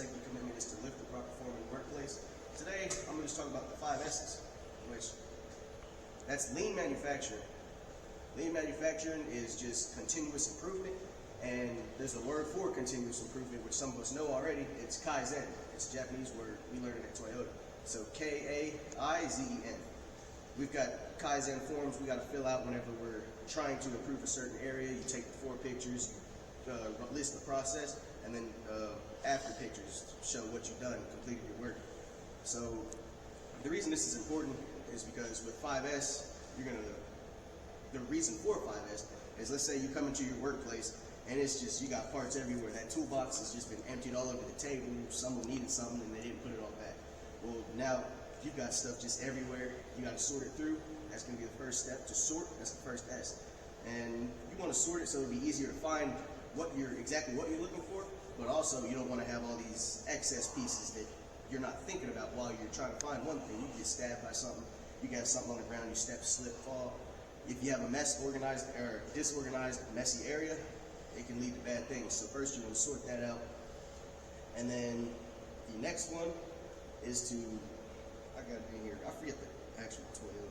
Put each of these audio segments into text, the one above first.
safety commitment is to lift the proper form in the workplace. Today, I'm going to just talk about the 5 S's, which that's lean manufacturing. Lean manufacturing is just continuous improvement, and there's a word for continuous improvement, which some of us know already. It's Kaizen. It's a Japanese word. We learned it at Toyota. So K-A-I-Z-E-N. We've got Kaizen forms we got to fill out whenever we're trying to improve a certain area. You take the 4 pictures, list the process, and then after pictures show what you've done, completed your work. So the reason this is important is because with 5S, the reason for 5S is, let's say you come into your workplace and it's just, you got parts everywhere. That toolbox has just been emptied all over the table. Someone needed something and they didn't put it all back. Well, now you've got stuff just everywhere. You got to sort it through. That's going to be the first step. To sort, that's the first S. And you want to sort it so it'll be easier to find exactly what you're looking for, but also you don't want to have all these excess pieces that you're not thinking about while you're trying to find one thing. You get stabbed by something. You can have something on the ground. You step, slip, fall. If you have a disorganized, messy area, it can lead to bad things. So first you want to sort that out. And then the next one is to, I got it in here, I forget the actual Toyota.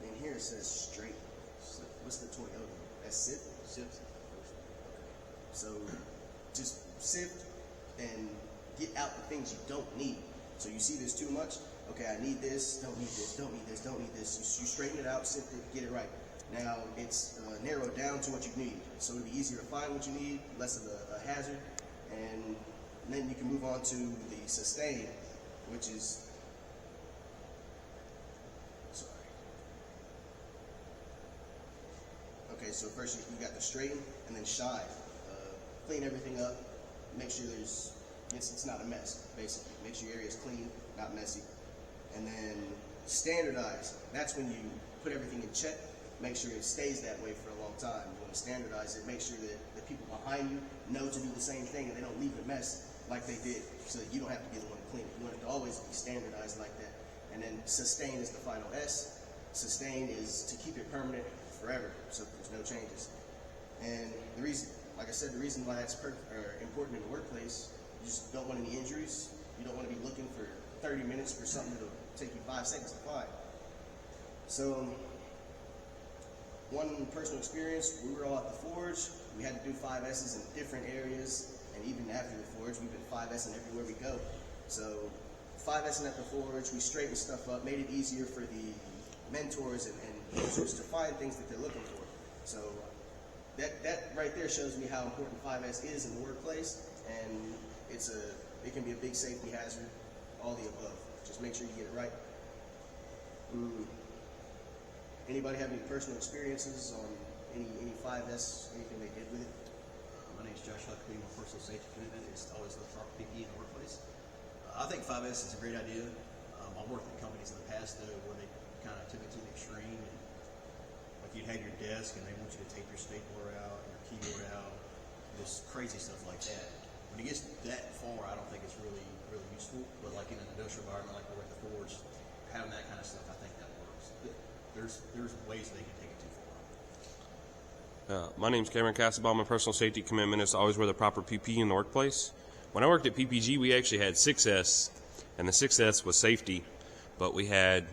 In here it says straight. What's the Toyota? That's sift? Sift. So just sift and get out the things you don't need. So you see there's too much. Okay, I need this, don't need this, don't need this, don't need this. You straighten it out, sift it, get it right. Now it's narrowed down to what you need. So it'll be easier to find what you need, less of a hazard. And then you can move on to the sustain, which is, okay, so first you got the straighten and then shine. Clean everything up, make sure it's not a mess, basically. Make sure your area is clean, not messy. And then standardize. That's when you put everything in check, make sure it stays that way for a long time. You want to standardize it, make sure that the people behind you know to do the same thing and they don't leave a mess like they did, so that you don't have to be the one to clean it. You want it to always be standardized like that. And then sustain is the final S. Sustain is to keep it permanent forever, so there's no changes. And the reason, like I said, the reason why that's important in the workplace, you just don't want any injuries. You don't want to be looking for 30 minutes for something that'll take you 5 seconds to find. So, one personal experience, we were all at the forge. We had to do 5 S's in different areas, and even after the forge, we've been 5 S'ing everywhere we go. So, 5 S'ing at the forge, we straightened stuff up, made it easier for the mentors and users to find things that they're looking for. So, that right there shows me how important 5S is in the workplace, and it can be a big safety hazard, all the above. Just make sure you get it right. Anybody have any personal experiences on any 5S, anything they did with it? My name is Josh Huckabee. My personal safety commitment is to always look for PPE in the workplace. I think 5S is a great idea. I've worked at companies in the past though where they kind of took it to the extreme. And, like you'd have your desk and they want you to take your stapler out, your keyboard out, just crazy stuff like that. When it gets that far, I don't think it's really useful. But like in an industrial environment like we're at the forge, having that kind of stuff, I think that works. There's ways they can take it too far. My name's Cameron Castlebaum. My personal safety commitment is to always wear the proper PPE in the workplace. When I worked at PPG, we actually had 6S, and the 6S was safety, but we had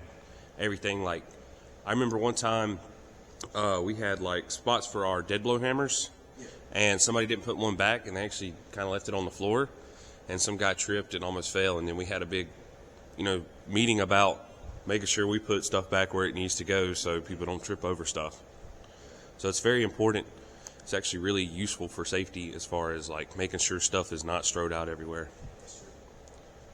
everything like, I remember one time we had like spots for our dead blow hammers, and somebody didn't put one back, and they actually kind of left it on the floor, and some guy tripped and almost fell, and then we had a big, meeting about making sure we put stuff back where it needs to go so people don't trip over stuff. So it's very important. It's actually really useful for safety as far as like making sure stuff is not strode out everywhere. That's true.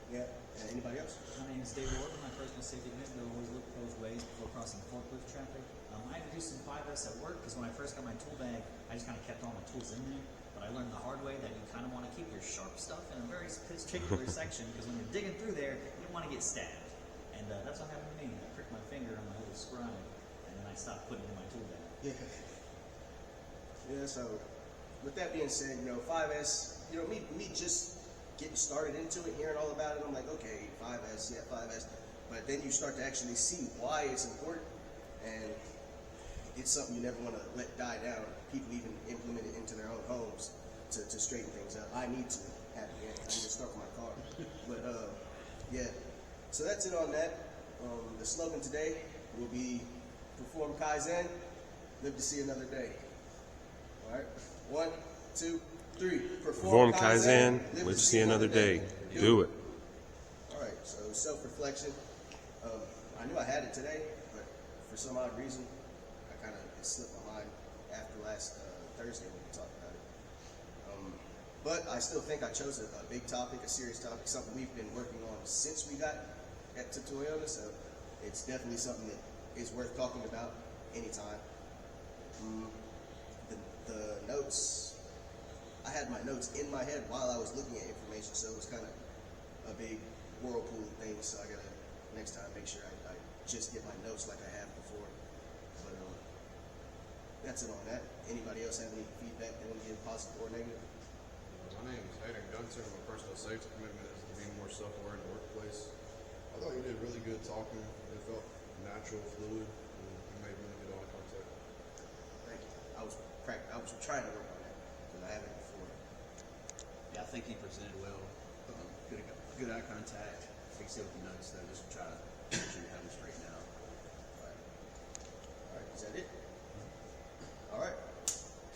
Yeah. Anybody else? My name is David Orban. My personal safety commitment will always look both ways before crossing forklift traffic. I had to do some 5S at work because when I first got my tool bag, I just kind of kept all my tools in there. But I learned the hard way that you kind of want to keep your sharp stuff in a very particular section because when you're digging through there, you don't want to get stabbed. And that's what happened to me. I pricked my finger on my little scribe, and then I stopped putting it in my tool bag. Yeah, so with that being said, 5S, me just getting started into it, hearing all about it, I'm like, okay, 5S, yeah, 5S. But then you start to actually see why it's important, and it's something you never want to let die down. People even implement it into their own homes. to straighten things out. I need to have it. I need to start my car. But yeah, so that's it on that. The slogan today will be perform Kaizen, live to see another day. All right, 1, 2, 3. Perform Kaizen, live to see another day. Do it. All right, so self-reflection. I knew I had it today, but for some odd reason, I kind of slipped my mind after last Thursday when we talked about it. But I still think I chose a big topic, a serious topic, something we've been working on since we got to Toyota, so it's definitely something that is worth talking about anytime. The notes, I had my notes in my head while I was looking at information, so it was kind of a big whirlpool of things, so I gotta, next time, make sure I just get my notes like I have before. But that's it on that. Anybody else have any feedback they want to give, positive or negative? My name is Hayden Gunson. My personal safety commitment is to be more self-aware in the workplace. I thought you did really good talking. It felt natural, fluid, and you made really good eye contact. Thank you. I was trying to work on that because I haven't before. Yeah, I think he presented well. Good eye contact. Like I said with the notes, though, just try to make sure you have them straightened out. All right. Is that it? All right.